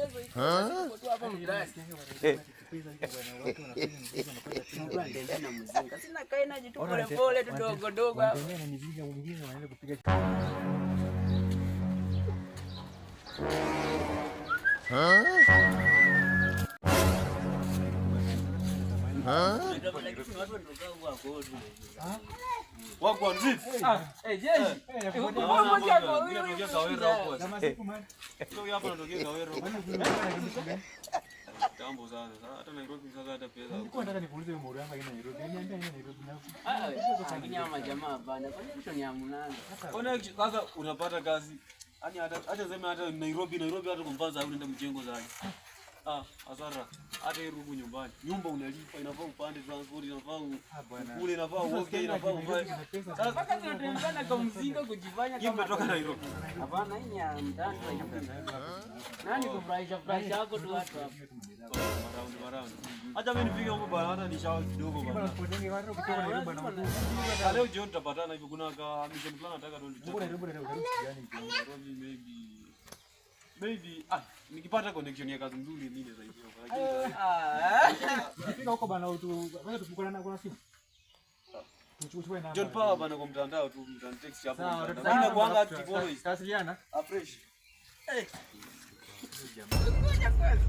mchezo iko tu hapa mjirani. Sina mzinga. Sina kaina jitu pole pole tu dogo dogo hapa. Ndio mizinga mwingine wanaenda kupiga. Wako nzito. Jeshi. Ndio hapa natokea Kawero. Tambo sana. Hata Nairobi sasa hata pesa. Nilikuwa nataka nikuulize wewe moro yangu ina Nairobi. Niambia ina Nairobi na. Nyama jamaa bana. Kwa nini tunyamunana? Ona sasa unapata kazi. Yaani hata sema hata Nairobi hata kumfaza au unaenda mjengo zake. Hasara. Hata irugu nyumbani. Nyumba unalipa, inafaa upande transport, inafaa kule, inafaa uoge, inafaa uvae. Sasa mpaka tunatembea kwa mzigo kujifanya kama umetoka Nairobi. Hapana, hii ni ya ndani. Nani kufurahisha yako tu watu hapo. Maraundi. Acha mimi nifike huko bana, hata nishawa kidogo bana. Bana potenge watu kutoka Nairobi bana. Leo jioni tutapatana hivyo, kuna mission plan nataka tu. Nairobi Gani maybe nikipata connection ya kazi nzuri mimi naweza hiyo. Fika huko bana wewe tukukana na kuna simu. Tuchukue namba. John Power bana kwa mtandao tu mtanitext hapo. Mimi na kuanga active always. Tasiliana. Fresh. Ngoja kwanza.